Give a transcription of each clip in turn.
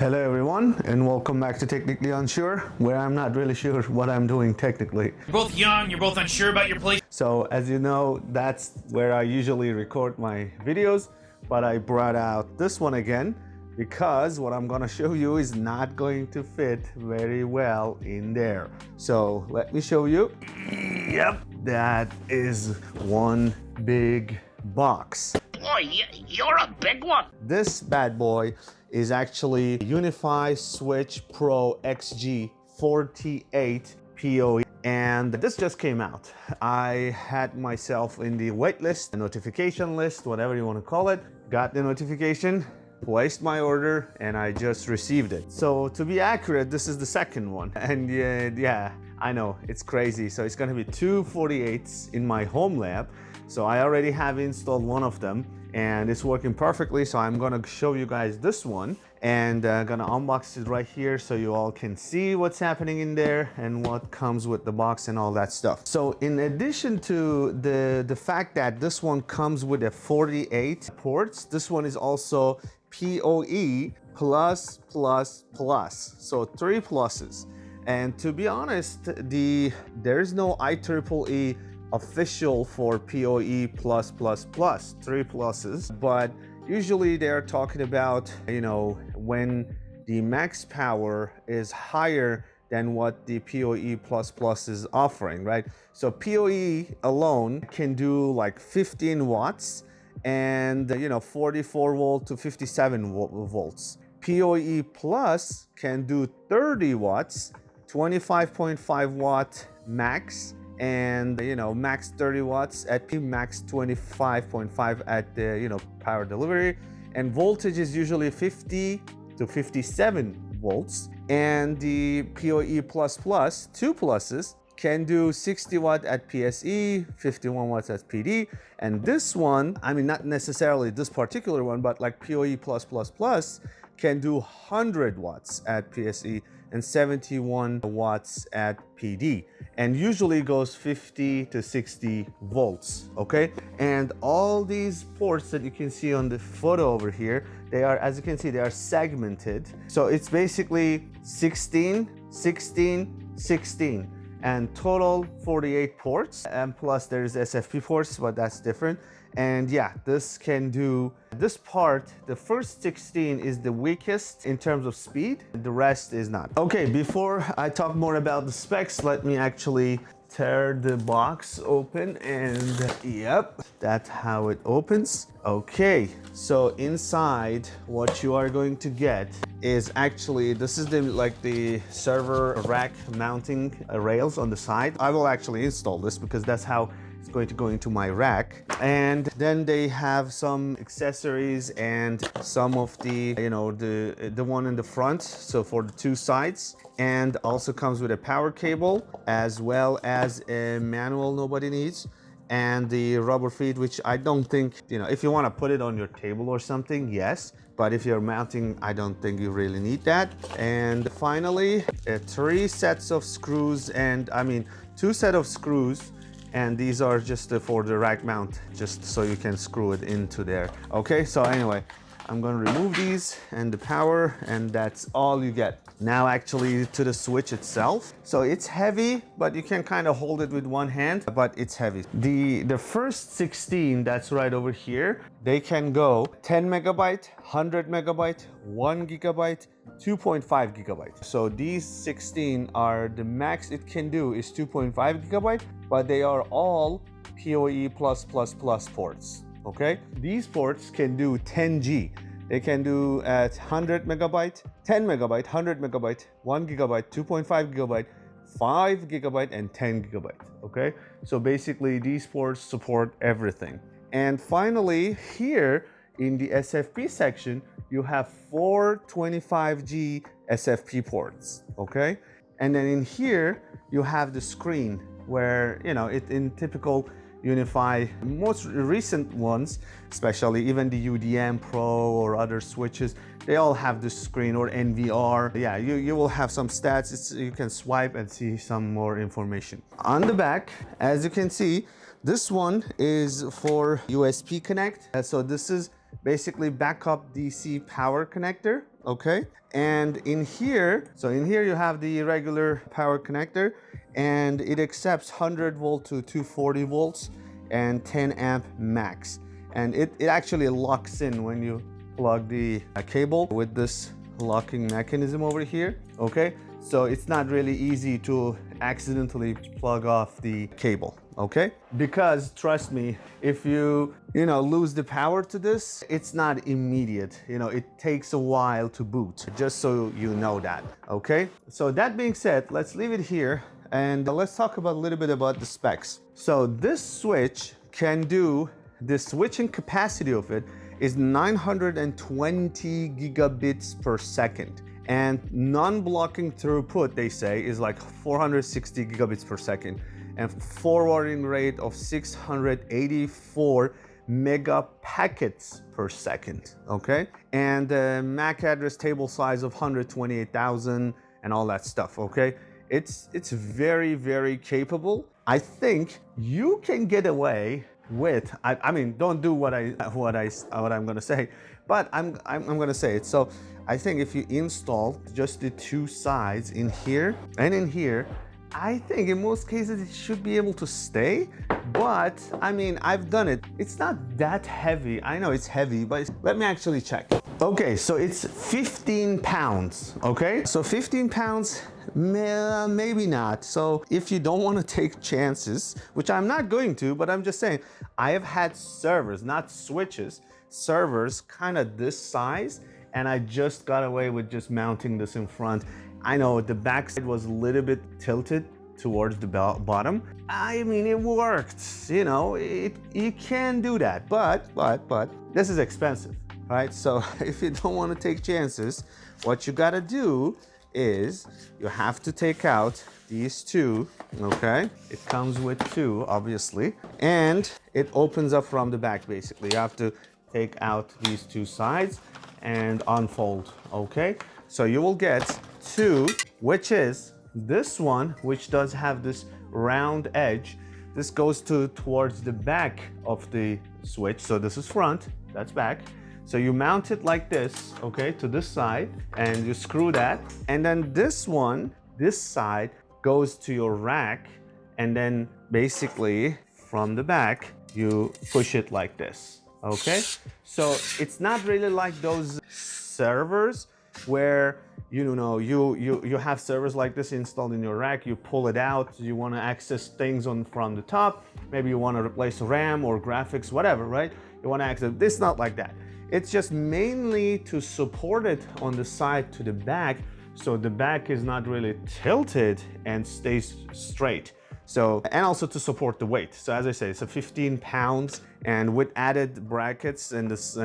Hello everyone, and welcome back to Technically Unsure, where I'm not really sure what I'm doing technically. You're both young, you're both unsure about your place. So as you know, that's where I usually record my videos, but I brought out this one again because what I'm gonna show you is not going to fit very well in there. So let me show you. Yep, that is one big box. Boy, you're a big one. This bad boy is actually Unifi Switch Pro XG 48 PoE, and this just came out. I had myself in the wait list, the notification list, whatever you want to call it, got the notification, placed my order, and I just received it. So to be accurate, this is the second one. And yeah, I know, it's crazy. So it's gonna be two 48s in my home lab. So I already have installed one of them and it's working perfectly. So I'm gonna show you guys this one and gonna unbox it right here so you all can see what's happening in there and what comes with the box and all that stuff. So in addition to the fact that this one comes with a 48 ports, this one is also PoE plus plus plus. So 3 pluses. And to be honest, there's no IEEE official for PoE plus plus plus, 3 pluses, but usually they're talking about, you know, when the max power is higher than what the PoE plus plus is offering, right? So PoE alone can do like 15 watts and, you know, 44 volt to 57 volts. PoE plus can do 30 watts, 25.5 watt max, and you know, max 30 watts at P, max 25.5 at the, you know, power delivery, and voltage is usually 50 to 57 volts. And the PoE plus plus, 2 pluses, can do 60 watt at PSE, 51 watts at PD. And this one, I mean, not necessarily this particular one, but like PoE plus plus plus can do 100 watts at PSE and 71 watts at PD, and usually goes 50 to 60 volts, okay? And all these ports that you can see on the photo over here, they are, as you can see, they are segmented. So it's basically 16, 16, 16, and total 48 ports, and plus there's SFP ports, but that's different. And yeah, this can do, this part, the first 16 is the weakest in terms of speed, the rest is not. Okay, before I talk more about the specs, let me actually tear the box open, and yep, that's how it opens. Okay, so inside what you are going to get is actually, this is the server rack mounting rails on the side. I will actually install this because that's how it's going to go into my rack. And then they have some accessories and some of the, you know, the one in the front, so for the 2 sides, and also comes with a power cable as well as a manual nobody needs, and the rubber feet, which I don't think, you know, if you want to put it on your table or something, yes, but if you're mounting, I don't think you really need that. And finally, 3 sets of screws, and I mean 2 sets of screws, and these are just for the rack mount, just so you can screw it into there. Okay, so anyway, I'm gonna remove these and the power, and that's all you get. Now actually to the switch itself. So it's heavy, but you can kind of hold it with one hand, but it's heavy. The first 16 that's right over here, they can go 10 megabyte, 100 megabyte, 1 gigabyte, 2.5 gigabyte. So these 16 are the max it can do is 2.5 gigabyte, but they are all PoE plus plus plus ports. Okay, these ports can do 10G. They can do at 100 megabyte, 10 megabyte, 100 megabyte, 1 gigabyte, 2.5 gigabyte, 5 gigabyte, and 10 gigabyte. Okay, so basically these ports support everything. And finally, here in the SFP section, you have 4 25G SFP ports. Okay, and then in here you have the screen where, you know, it in typical Unifi, most recent ones, especially even the UDM Pro or other switches, they all have this screen, or NVR. Yeah, you will have some stats. You can swipe and see some more information. On the back, as you can see, this one is for USB connect. So this is basically backup DC power connector, okay? And in here, so in here you have the regular power connector, and it accepts 100 volt to 240 volts and 10 amp max. And it actually locks in when you plug the cable with this locking mechanism over here, okay? So it's not really easy to accidentally plug off the cable, okay? Because trust me, if you lose the power to this, it's not immediate. It takes a while to boot, just so you know that, okay? So that being said, let's leave it here and let's talk about a little bit about the specs. So this switch can do, the switching capacity of it is 920 gigabits per second. And non-blocking throughput, they say, is like 460 gigabits per second. And forwarding rate of 684 mega packets per second, okay? And the MAC address table size of 128,000 and all that stuff, okay? It's very, very capable. I think you can get away with, I mean, don't do what I'm gonna say, but I'm gonna say it. So I think if you install just the two sides in here and in here, I think in most cases it should be able to stay. But I mean, I've done it. It's not that heavy. I know it's heavy, but let me actually check. Okay, so it's 15 pounds, okay? So 15 pounds, maybe not. So if you don't want to take chances, which I'm not going to, but I'm just saying, I have had servers, not switches, servers kind of this size, and I just got away with just mounting this in front. I know the backside was a little bit tilted towards the bottom. I mean, it worked, you can do that, but this is expensive, right? So if you don't want to take chances, what you gotta do is you have to take out these two, okay? It comes with two, obviously, and it opens up from the back, basically. You have to take out these two sides and unfold, okay? So you will get two, which is this one, which does have this round edge. This goes towards the back of the switch. So this is front, that's back. So you mount it like this, okay, to this side, and you screw that. And then this one, this side, goes to your rack, and then basically from the back, you push it like this, okay? So it's not really like those servers where you have servers like this installed in your rack. You pull it out, you want to access things from the top, maybe you want to replace RAM or graphics, whatever, right? You want to access this. Not like that. It's just mainly to support it on the side to the back, so the back is not really tilted and stays straight. So, and also to support the weight. So as I say, it's a 15 pounds, and with added brackets and this,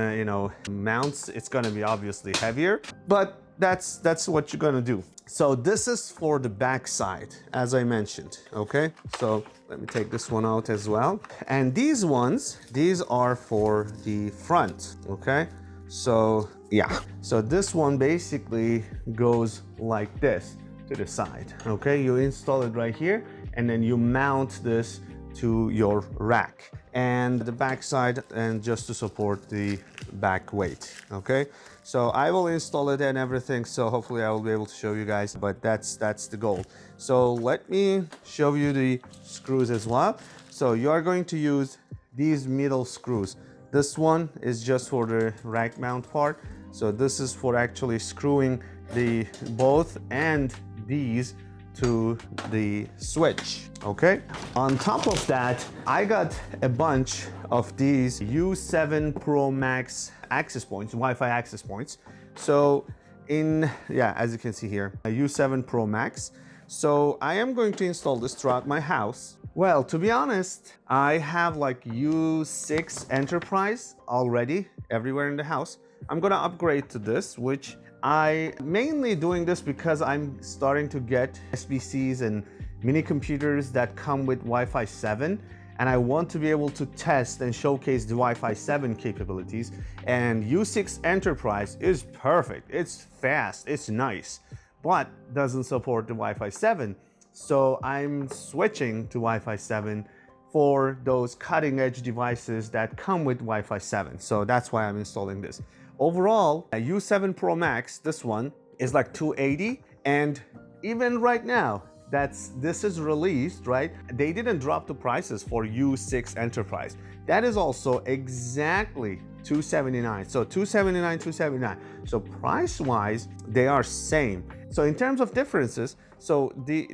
mounts, it's gonna be obviously heavier, but that's what you're gonna do. So this is for the back side, as I mentioned, okay? So let me take this one out as well. And these ones, these are for the front, okay? So yeah, so this one basically goes like this to the side, okay? You install it right here, and then you mount this to your rack and the back side, and just to support the back weight, okay? So I will install it and everything, so hopefully I will be able to show you guys, but that's the goal. So let me show you the screws as well. So you are going to use these middle screws. This one is just for the rack mount part. So this is for actually screwing the both and these to the switch, okay? On top of that, I got a bunch of these U7 Pro Max access points, Wi-Fi access points. So as you can see here, a U7 Pro Max. So I am going to install this throughout my house. Well, to be honest, I have like U6 Enterprise already everywhere in the house. I'm gonna upgrade to this, which I mainly doing this because I'm starting to get SBCs and mini computers that come with Wi-Fi 7, and I want to be able to test and showcase the Wi-Fi 7 capabilities. And U6 Enterprise is perfect. It's fast, it's nice, but doesn't support the Wi-Fi 7. So I'm switching to Wi-Fi 7 for those cutting edge devices that come with Wi-Fi 7. So that's why I'm installing this. Overall, a U7 Pro Max, this one, is like 280, and even right now, this is released, right? They didn't drop the prices for U6 Enterprise. That is also exactly 279. So 279, 279. So price-wise, they are same. So in terms of differences, so the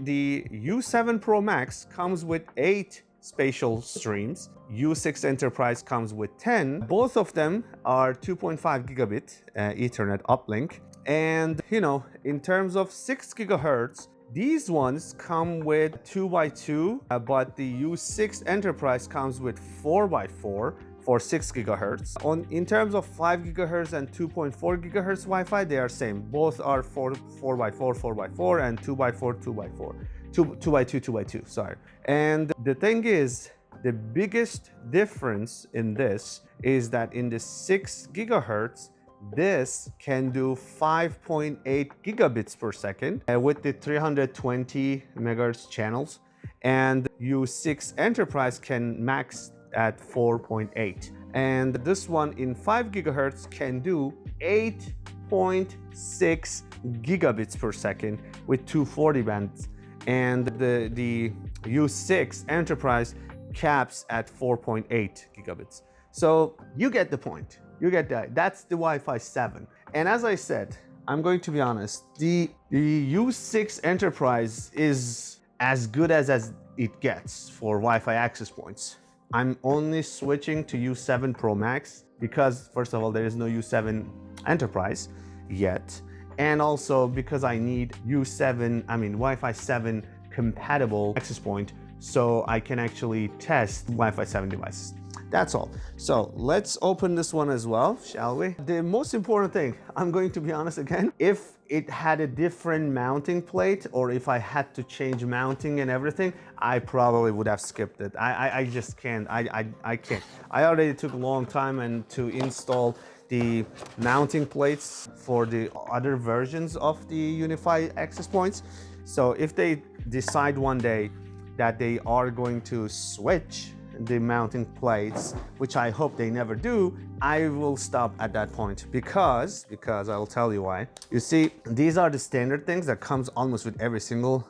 U7 Pro Max comes with 8 spatial streams. U6 Enterprise comes with 10. Both of them are 2.5 gigabit Ethernet uplink. And you know, in terms of 6 gigahertz, these ones come with 2x2, but the U6 Enterprise comes with 4x4 for 6 gigahertz. In terms of 5 gigahertz and 2.4 gigahertz Wi-Fi, they are same. Both are 4x4, 4x4, and 2x4, 2x4. 2x2, 2x2, sorry. And the thing is, the biggest difference in this is that in the 6 gigahertz, this can do 5.8 gigabits per second with the 320 megahertz channels, and U6 Enterprise can max at 4.8. And this one in 5 gigahertz can do 8.6 gigabits per second with 240 bands. And the U6 Enterprise caps at 4.8 gigabits. So you get the point. You get that. That's the Wi-Fi 7. And as I said, I'm going to be honest, the U6 Enterprise is as good as it gets for Wi-Fi access points. I'm only switching to U7 Pro Max because, first of all, there is no U7 Enterprise yet. And also because I need Wi-Fi 7 compatible access point so I can actually test Wi-Fi 7 devices. That's all. So let's open this one as well, shall we? The most important thing, I'm going to be honest again, if it had a different mounting plate or if I had to change mounting and everything, I probably would have skipped it. I just can't. I can't. I already took a long time and to install the mounting plates for the other versions of the Unifi access points. So if they decide one day that they are going to switch the mounting plates, which I hope they never do, I will stop at that point because I'll tell you why. You see, these are the standard things that comes almost with every single,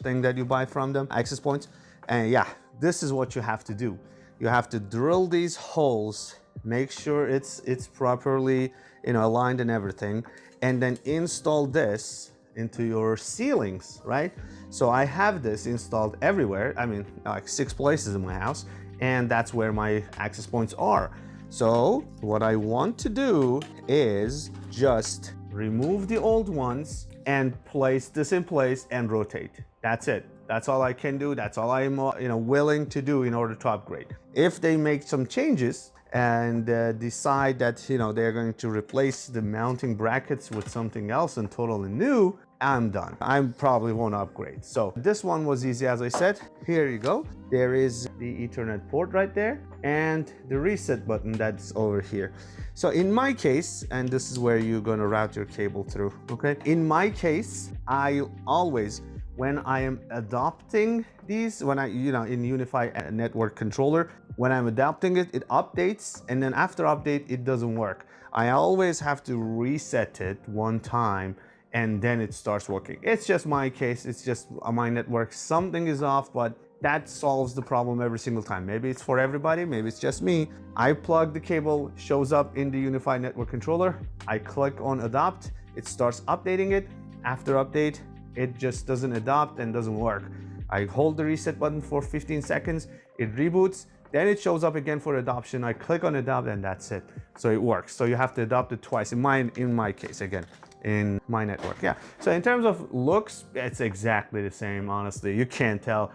thing that you buy from them, access points. And yeah, this is what you have to do. You have to drill these holes, make sure it's properly, aligned and everything, and then install this into your ceilings, right? So I have this installed everywhere. Like 6 places in my house, and that's where my access points are. So what I want to do is just remove the old ones and place this in place and rotate. That's it. That's all I can do. That's all I'm willing to do in order to upgrade. If they make some changes and decide that they're going to replace the mounting brackets with something else and totally new, I'm done. I probably won't upgrade. So this one was easy, as I said. Here you go. There is the Ethernet port right there and the reset button that's over here. So in my case, and this is where you're going to route your cable through, okay? In my case, I always, when I am adopting these, when I, in Unifi network controller, when I'm adapting it, it updates, and then after update, it doesn't work. I always have to reset it one time, and then it starts working. It's just my case, it's just my network. Something is off, but that solves the problem every single time. Maybe it's for everybody, maybe it's just me. I plug the cable, shows up in the Unifi network controller. I click on adopt, it starts updating it. After update, it just doesn't adopt and doesn't work. I hold the reset button for 15 seconds, it reboots, then it shows up again for adoption. I click on adopt and that's it. So it works. So you have to adopt it twice in my case, again, in my network. Yeah. So in terms of looks, it's exactly the same, honestly. You can't tell.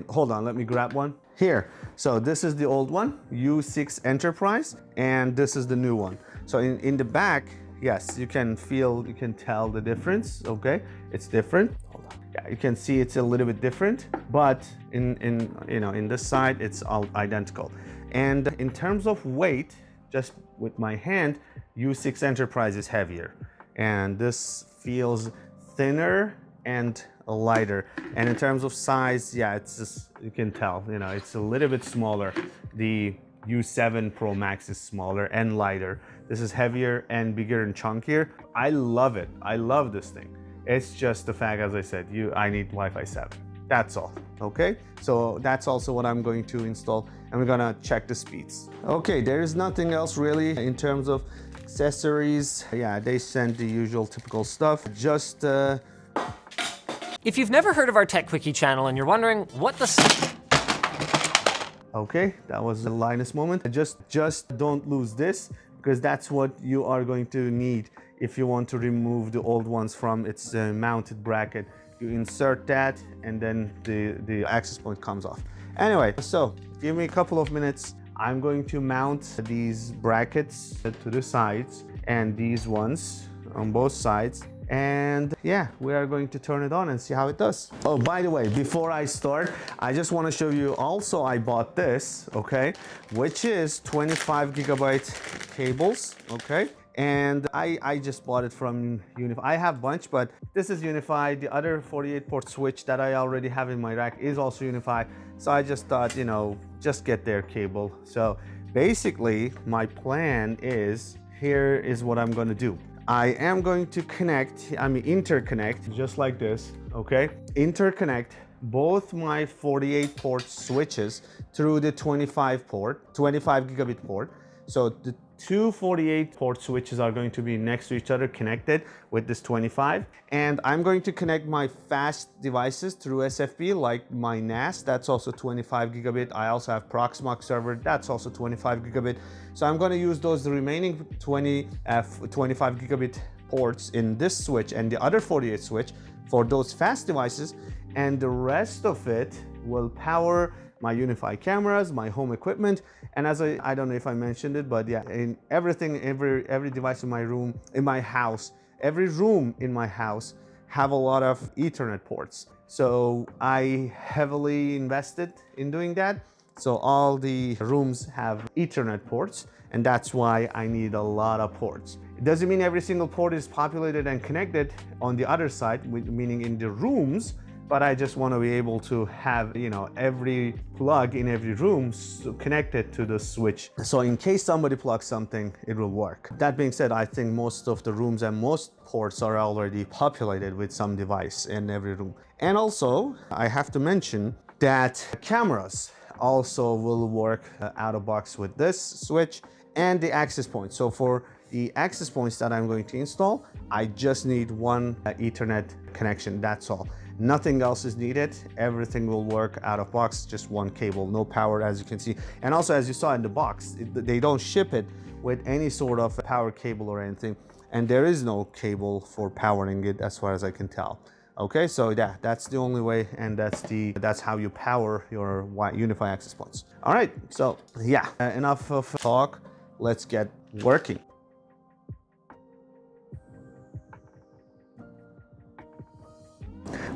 Hold on, let me grab one. Here. So this is the old one, U6 Enterprise, and this is the new one. So in the back, yes, you can tell the difference, okay? It's different. Hold on. Yeah, you can see it's a little bit different, but in this side, it's all identical. And in terms of weight, just with my hand, U6 Enterprise is heavier. And this feels thinner and lighter. And in terms of size, yeah, it's just, you can tell, it's a little bit smaller. The U7 Pro Max is smaller and lighter. This is heavier and bigger and chunkier. I love it. I love this thing. It's just the fact, as I said, I need Wi-Fi 7. That's all, okay? So that's also what I'm going to install, and we're gonna check the speeds. Okay, there is nothing else really in terms of accessories. Yeah, they sent the usual typical stuff. Just If you've never heard of our Tech Quickie channel and you're wondering what the... Okay, that was the Linus moment. Just don't lose this, because that's what you are going to need if you want to remove the old ones from its mounted bracket. You insert that and then the access point comes off. Anyway, so give me a couple of minutes. I'm going to mount these brackets to the sides and these ones on both sides. And yeah, we are going to turn it on and see how it does. Oh, by the way, before I start, I just want to show you also I bought this, okay, which is 25 gigabyte cables, okay? And I just bought it from Unifi. I have a bunch, but this is Unifi. The other 48 port switch that I already have in my rack is also Unifi. So I just thought, you know, just get their cable. So basically my plan is, here is what I'm gonna do. I am going to interconnect just like this, okay? Interconnect both my 48 port switches through the 25 gigabit port. So the two 48 port switches are going to be next to each other, connected with this 25. And I'm going to connect my fast devices through SFP, like my NAS, that's also 25 gigabit. I also have Proxmox server, that's also 25 gigabit. So I'm going to use those remaining 25 gigabit ports in this switch and the other 48 switch for those fast devices. And the rest of it will power my Unifi cameras, my home equipment, and as I don't know if I mentioned it, but yeah, in everything, every device in my room, in my house, every room in my house have a lot of Ethernet ports. So I heavily invested in doing that. So all the rooms have Ethernet ports, and that's why I need a lot of ports. It doesn't mean every single port is populated and connected on the other side, meaning in the rooms, but I just want to be able to have, you know, every plug in every room connected to the switch. So in case somebody plugs something, it will work. That being said, I think most of the rooms and most ports are already populated with some device in every room. And also, I have to mention that cameras also will work out of box with this switch and the access point. So for the access points that I'm going to install, I just need one Ethernet connection, that's all. Nothing else is needed. Everything will work out of box, just one cable, no power, as you can see. And also, as you saw in the box, they don't ship it with any sort of power cable or anything. And there is no cable for powering it as far as I can tell. Okay, so yeah, that's the only way, and that's how you power your Unifi access points. All right, so yeah, enough of talk. Let's get working.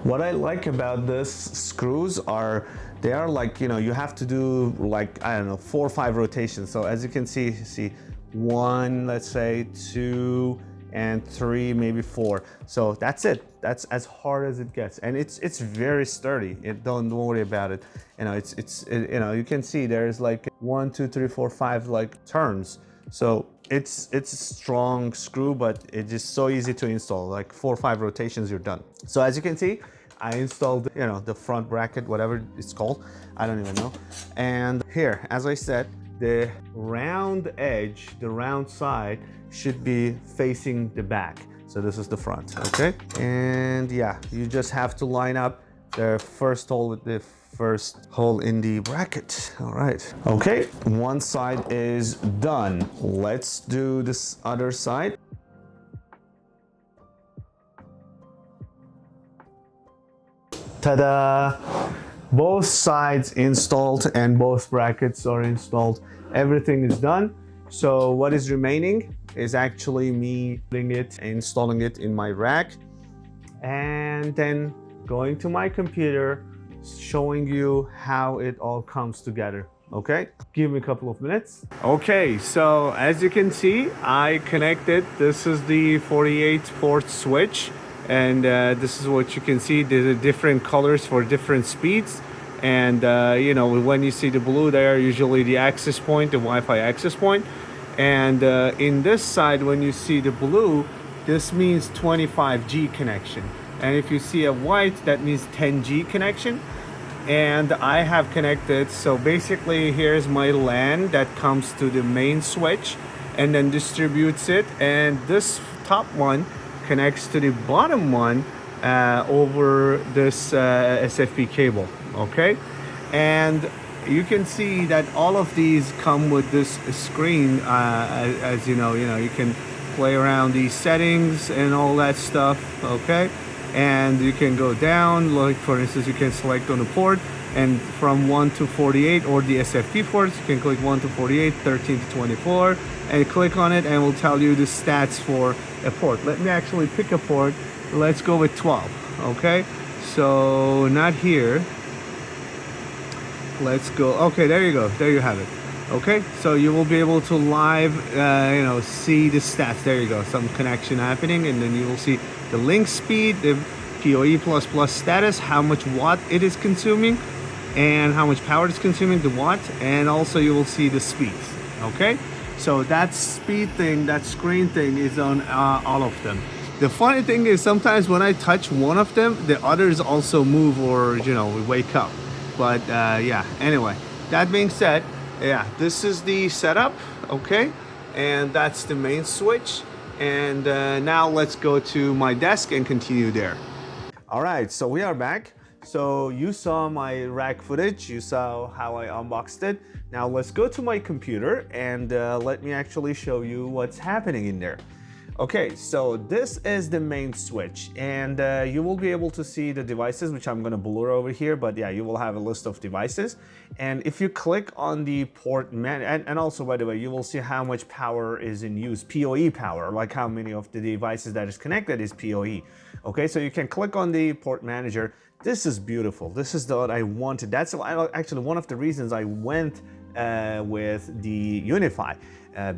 What I like about this screws are, they are like, you know, you have to do like, I don't know, 4 or 5 rotations. So as you can see 1, let's say 2 and 3, maybe 4. So that's it. That's as hard as it gets, and it's very sturdy. Don't worry about it. You know, you know, you can see there's like 1, 2, 3, 4, 5 like turns. So it's a strong screw, but it's just so easy to install. Like 4 or 5 rotations, you're done. So as you can see, I installed, you know, the front bracket, whatever it's called, I don't even know. And here, as I said, the round edge, the round side should be facing the back. So this is the front, okay? And yeah, you just have to line up the first hole with the first hole in the bracket. All right, okay, one side is done. Let's do this other side. Ta-da! Both sides installed and both brackets are installed. Everything is done. So what is remaining is actually me putting it, installing it in my rack, and then going to my computer, showing you how it all comes together. Okay, give me a couple of minutes. Okay, so as you can see, I connected. This is the 48 port switch, and this is what you can see. There's different colors for different speeds, and you know, when you see the blue there, usually the access point, the Wi-Fi access point. And in this side, when you see the blue, this means 25G connection. And if you see a white, that means 10G connection. And I have connected, so basically here's my LAN that comes to the main switch and then distributes it, and this top one connects to the bottom one over this SFP cable, okay? And you can see that all of these come with this screen, as you know, you can play around these settings and all that stuff, okay? And you can go down, like for instance, you can select on the port, and from 1 to 48 or the SFP ports, you can click 1 to 48, 13 to 24, and click on it and it will tell you the stats for a port. Let me actually pick a port. Let's go with 12, okay? So not here. Let's go, okay, there you go, there you have it. Okay, so you will be able to live, see the stats. There you go, some connection happening, and then you will see the link speed, the PoE++ status, how much watt it is consuming, and how much power it's consuming, the watt, and also you will see the speeds. Okay, so that speed thing, that screen thing is on all of them. The funny thing is sometimes when I touch one of them, the others also move or, wake up. But yeah, anyway, that being said, yeah, this is the setup, okay? And that's the main switch. And now let's go to my desk and continue there. All right, so we are back. So you saw my rack footage, you saw how I unboxed it. Now let's go to my computer and let me actually show you what's happening in there. Okay, so this is the main switch, and you will be able to see the devices, which I'm gonna blur over here, but yeah, you will have a list of devices. And if you click on the port and also, by the way, you will see how much power is in use, PoE power, like how many of the devices that is connected is PoE. Okay, so you can click on the port manager. This is beautiful. This is what I wanted. That's actually one of the reasons I went with the Unifi.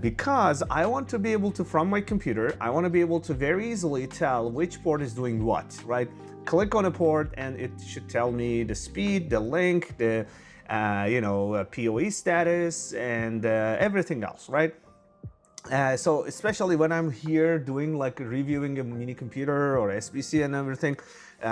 Because I want to be able to, from my computer, I want to be able to very easily tell which port is doing what, right? Click on a port and it should tell me the speed, the link, the PoE status, and everything else, right? So especially when I'm here doing like reviewing a mini computer or SBC and everything,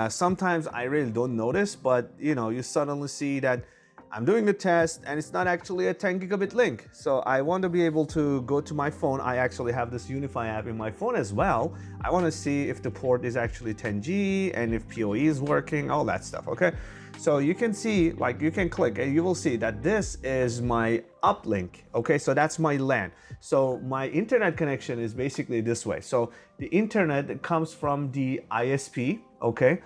sometimes I really don't notice, but you suddenly see that I'm doing the test and it's not actually a 10 gigabit link. So I want to be able to go to my phone. I actually have this Unifi app in my phone as well. I want to see if the port is actually 10G and if PoE is working, all that stuff, okay? So you can see, like you can click and you will see that this is my uplink, okay? So that's my LAN. So my internet connection is basically this way. So the internet comes from the ISP, okay?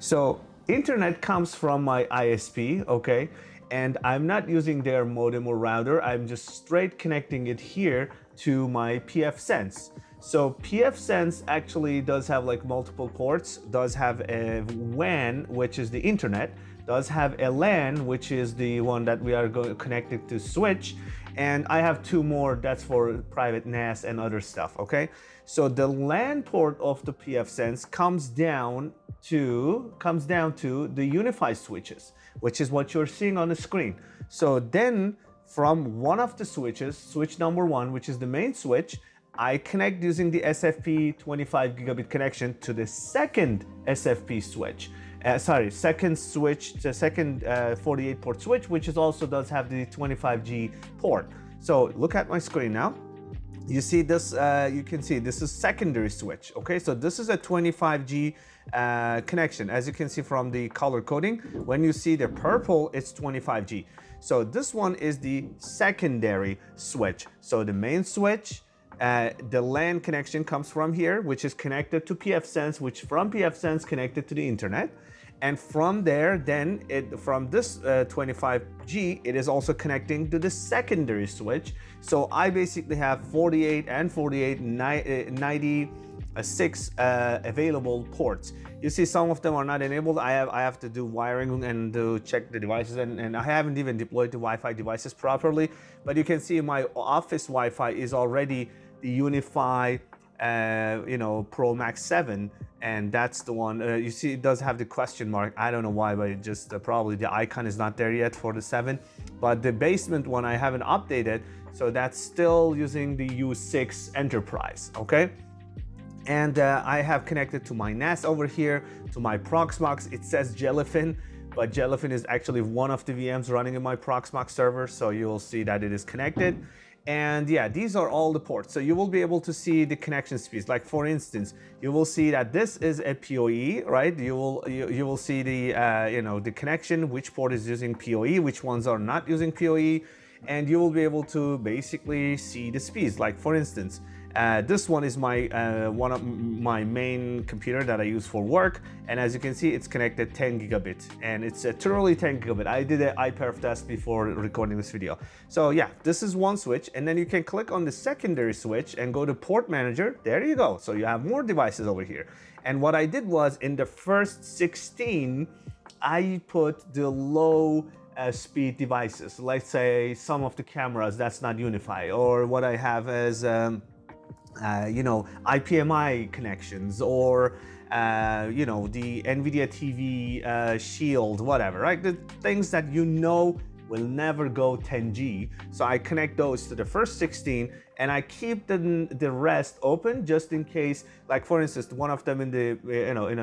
So internet comes from my ISP, okay? And I'm not using their modem or router. I'm just straight connecting it here to my pfSense. So pfSense actually does have like multiple ports, does have a WAN, which is the internet, does have a LAN, which is the one that we are connected to switch. And I have two more, that's for private NAS and other stuff, okay? So the LAN port of the pfSense comes down to the Unifi switches, which is what you're seeing on the screen. So then from one of the switches, switch number 1, which is the main switch, I connect using the SFP 25 gigabit connection to the second SFP switch. Second switch, the second 48 port switch, which also does have the 25G port. So look at my screen now. You see this, you can see this is secondary switch, okay? So this is a 25G connection. As you can see from the color coding, when you see the purple, it's 25G. So this one is the secondary switch. So the main switch, the LAN connection comes from here, which is connected to pfSense, which from pfSense connected to the internet. And from there, then from this 25G, it is also connecting to the secondary switch. So I basically have 48 and 48, 96 available ports. You see some of them are not enabled. I have to do wiring and to check the devices, and I haven't even deployed the Wi-Fi devices properly. But you can see my office Wi-Fi is already the Unifi you know, Pro Max 7, and that's the one. You see, it does have the question mark. I don't know why, but it just probably the icon is not there yet for the 7. But the basement one I haven't updated, so that's still using the U6 Enterprise. Okay. And I have connected to my NAS over here, to my Proxmox. It says Jellyfin, but Jellyfin is actually one of the VMs running in my Proxmox server, so you will see that it is connected. And yeah, these are all the ports. So you will be able to see the connection speeds. Like for instance, you will see that this is a PoE, right? You will see the you know, the connection, which port is using PoE, which ones are not using PoE, and you will be able to basically see the speeds. Like for instance, this one is my one of my main computer that I use for work, and as you can see, it's connected 10 gigabit, and it's a truly 10 gigabit. I did an iPerf test before recording this video. So yeah, this is one switch, and then you can click on the secondary switch and go to port manager. There you go. So you have more devices over here. And what I did was, in the first 16, I put the low speed devices. Let's say some of the cameras that's not Unifi, or what I have as you know, IPMI connections, or you know, the NVIDIA TV Shield, whatever, right? The things that you know will never go 10G. So I connect those to the first 16, and I keep the rest open just in case. Like for instance, one of them in the, you know, in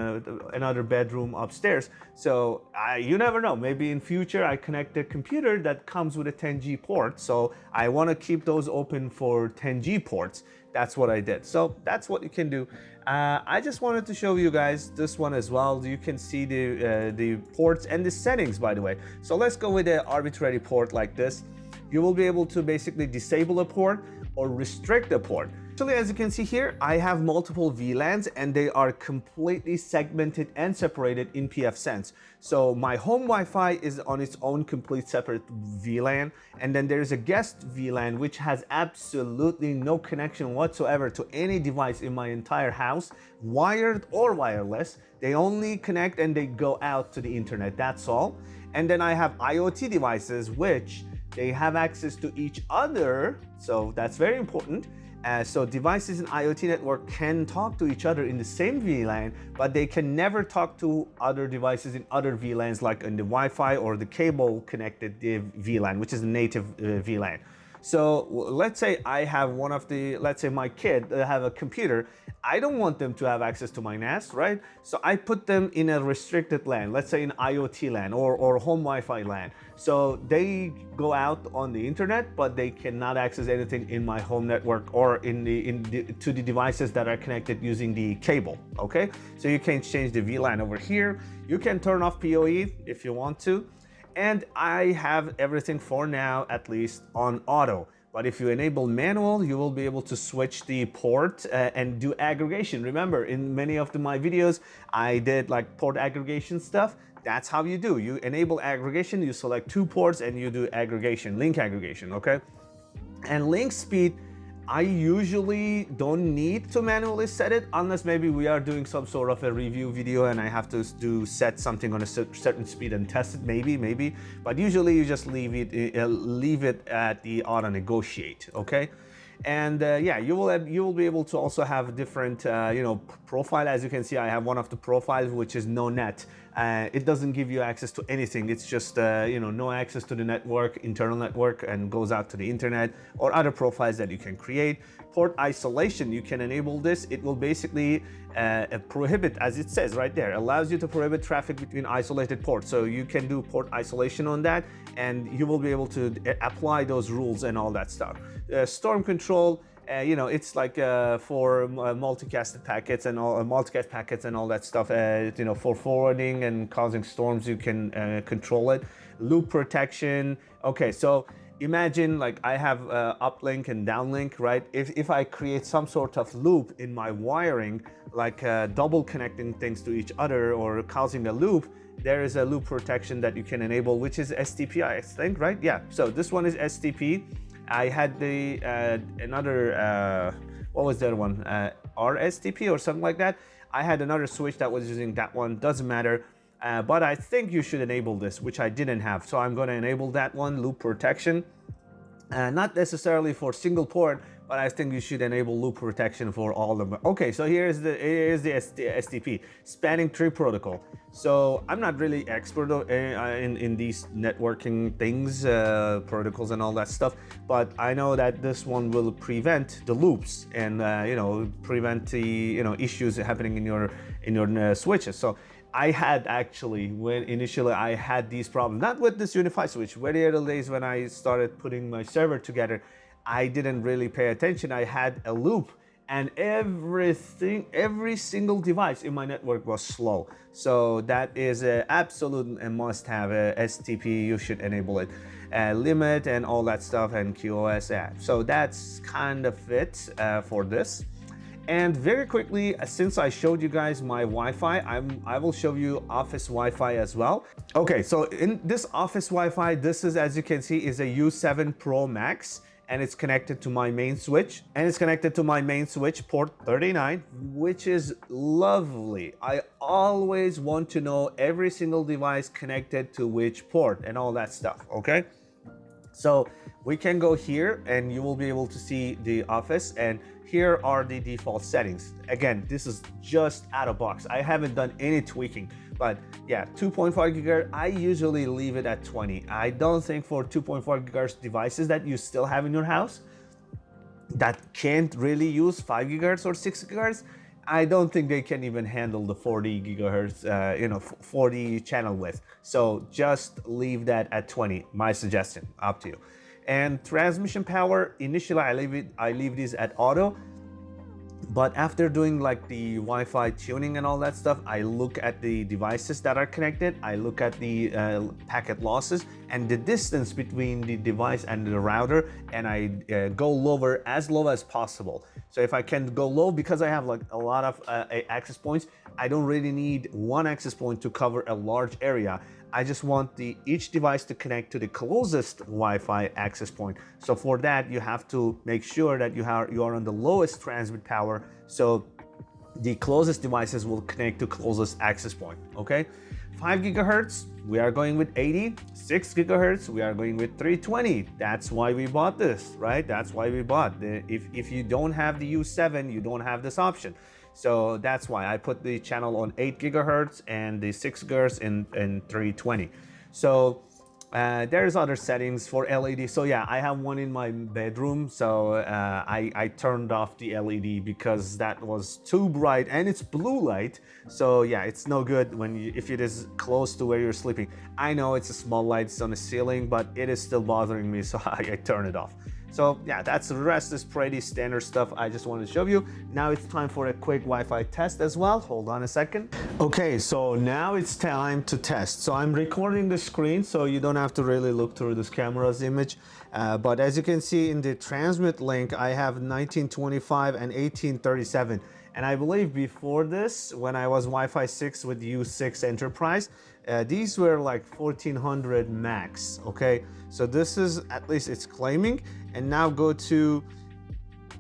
another bedroom upstairs. So you never know. Maybe in future I connect a computer that comes with a 10G port. So I want to keep those open for 10G ports. That's what I did. So that's what you can do. I just wanted to show you guys this one as well. You can see the ports and the settings, by the way. So let's go with an arbitrary port like this. You will be able to basically disable a port or restrict a port. Actually, as you can see here, I have multiple VLANs, and they are completely segmented and separated in pfSense. So my home Wi-Fi is on its own complete separate VLAN, and then there's a guest VLAN which has absolutely no connection whatsoever to any device in my entire house, wired or wireless. They only connect and they go out to the internet, that's all. And then I have IoT devices which they have access to each other, so that's very important. So devices in IoT network can talk to each other in the same VLAN, but they can never talk to other devices in other VLANs, like in the Wi-Fi or the cable connected VLAN, which is a native VLAN. So let's say I have one of the, let's say my kid have a computer. I don't want them to have access to my NAS, right? So I put them in a restricted LAN, let's say an IoT LAN or home Wi-Fi LAN. So they go out on the internet, but they cannot access anything in my home network or to the devices that are connected using the cable, okay? So you can change the VLAN over here. You can turn off PoE if you want to. And I have everything for now, at least on auto. But if you enable manual, you will be able to switch the port and do aggregation. Remember, in many of my videos, I did like port aggregation stuff. That's how you do. You enable aggregation, you select 2 ports and you do aggregation, link aggregation, okay? And link speed, I usually don't need to manually set it unless maybe we are doing some sort of a review video and I have to set something on a certain speed and test it, maybe. But usually you just leave it at the auto negotiate, okay? And yeah, you will be able to also have different you know, profile. As you can see, I have one of the profiles which is no net. It doesn't give you access to anything. It's just you know, no access to the network, internal network, and goes out to the internet, or other profiles that you can create. Port isolation, you can enable this. It will basically prohibit, as it says right there, allows you to prohibit traffic between isolated ports. So you can do port isolation on that, and you will be able to apply those rules and all that stuff. Storm control, you know, it's like for multicast packets and all that stuff. You know, for forwarding and causing storms, you can control it. Loop protection. Okay, so imagine like I have uplink and downlink, right? If I create some sort of loop in my wiring, like double connecting things to each other or causing a loop, there is a loop protection that you can enable, which is STP, I think, right? Yeah, so this one is STP. I had the another, what was the other one? RSTP or something like that. I had another switch that was using that one, doesn't matter. But I think you should enable this, which I didn't have. So I'm going to enable that one, loop protection. Not necessarily for single port, but I think you should enable loop protection for all of them. Okay, so here's the STP, spanning tree protocol. So I'm not really expert in these networking things, protocols and all that stuff, but I know that this one will prevent the loops and prevent the issues happening in your switches. So I had actually, when initially I had these problems, not with this Unifi switch, very early days when I started putting my server together, I didn't really pay attention. I had a loop and every single device in my network was slow. So that is an absolute and must have a STP. You should enable it, limit and all that stuff, and QoS app. So that's kind of it for this. And very quickly, since I showed you guys my Wi-Fi, I will show you office Wi-Fi as well. Okay, so in this office Wi-Fi, this is, as you can see, is a U7 Pro Max, and it's connected to my main switch, and it's connected to my main switch port 39, which is lovely. I always want to know every single device connected to which port and all that stuff, okay? So we can go here and you will be able to see the office, and here are the default settings. Again, this is just out of box. I haven't done any tweaking, but yeah, 2.5 gigahertz, I usually leave it at 20. I don't think for 2.5 gigahertz devices that you still have in your house that can't really use 5 gigahertz or 6 gigahertz, I don't think they can even handle the 40 gigahertz, 40 channel width. So just leave that at 20, my suggestion, up to you. And transmission power, initially I leave these at auto, but after doing like the Wi-Fi tuning and all that stuff, I look at the devices that are connected, I look at the packet losses and the distance between the device and the router, and I go lower, as low as possible. So if I can go low, because I have like a lot of access points, I don't really need one access point to cover a large area. I just want each device to connect to the closest Wi-Fi access point. So for that, you have to make sure that you are on the lowest transmit power, so the closest devices will connect to closest access point, okay? 5 gigahertz, we are going with 80. 6 gigahertz, we are going with 320. That's why we bought this, right? That's why we bought. If you don't have the U7, you don't have this option. So that's why I put the channel on 8 gigahertz and the 6 gigahertz in 320. So there's other settings for LED. So yeah, I have one in my bedroom. So I turned off the LED because that was too bright and it's blue light. So yeah, it's no good if it is close to where you're sleeping. I know it's a small light, it's on the ceiling, but it is still bothering me, so I turn it off. So yeah, the rest is pretty standard stuff I just wanted to show you. Now it's time for a quick Wi-Fi test as well. Hold on a second. Okay, so now it's time to test. So I'm recording the screen, so you don't have to really look through this camera's image. But as you can see in the transmit link, I have 1925 and 1837. And I believe before this, when I was Wi-Fi 6 with U6 Enterprise, these were like 1400 max, okay? So this is, at least it's claiming. And now go to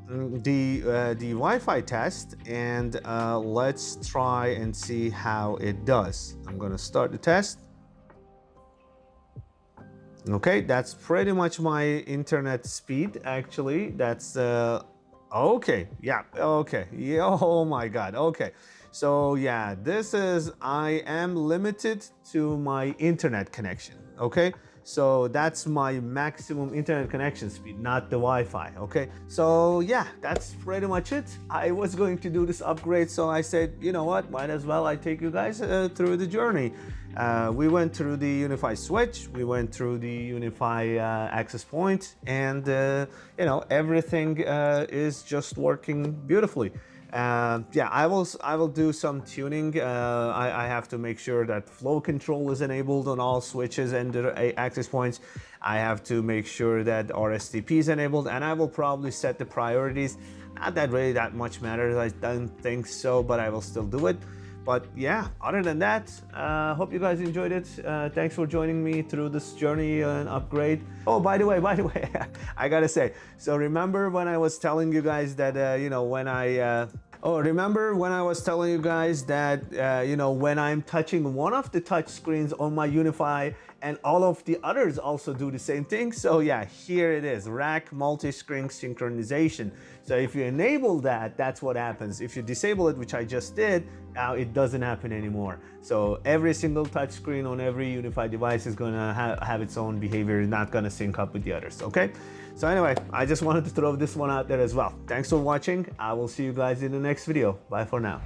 the Wi-Fi test, and let's try and see how it does. I'm gonna start the test. Okay, that's pretty much my internet speed, actually. That's okay, yeah, okay, yeah, oh my god, okay. So yeah, I am limited to my internet connection, okay? So that's my maximum internet connection speed, not the Wi-Fi, okay? So yeah, that's pretty much it. I was going to do this upgrade, so I said, you know what, might as well I take you guys through the journey. We went through the Unifi Switch, we went through the Unifi access point, and everything is just working beautifully. Yeah, I will do some tuning. I have to make sure that flow control is enabled on all switches and access points. I have to make sure that RSTP is enabled, and I will probably set the priorities. Not that really that much matters, I don't think so, but I will still do it. But yeah, other than that, hope you guys enjoyed it. Thanks for joining me through this journey and upgrade. Oh, by the way, I gotta say, so remember when I was telling you guys that, when I Oh, remember when I was telling you guys that, when I'm touching one of the touch screens on my Unifi and all of the others also do the same thing? So yeah, here it is, rack multi-screen synchronization. So if you enable that, that's what happens. If you disable it, which I just did, now it doesn't happen anymore. So every single touch screen on every Unifi device is gonna have its own behavior, not gonna sync up with the others, okay? So anyway, I just wanted to throw this one out there as well. Thanks for watching. I will see you guys in the next video. Bye for now.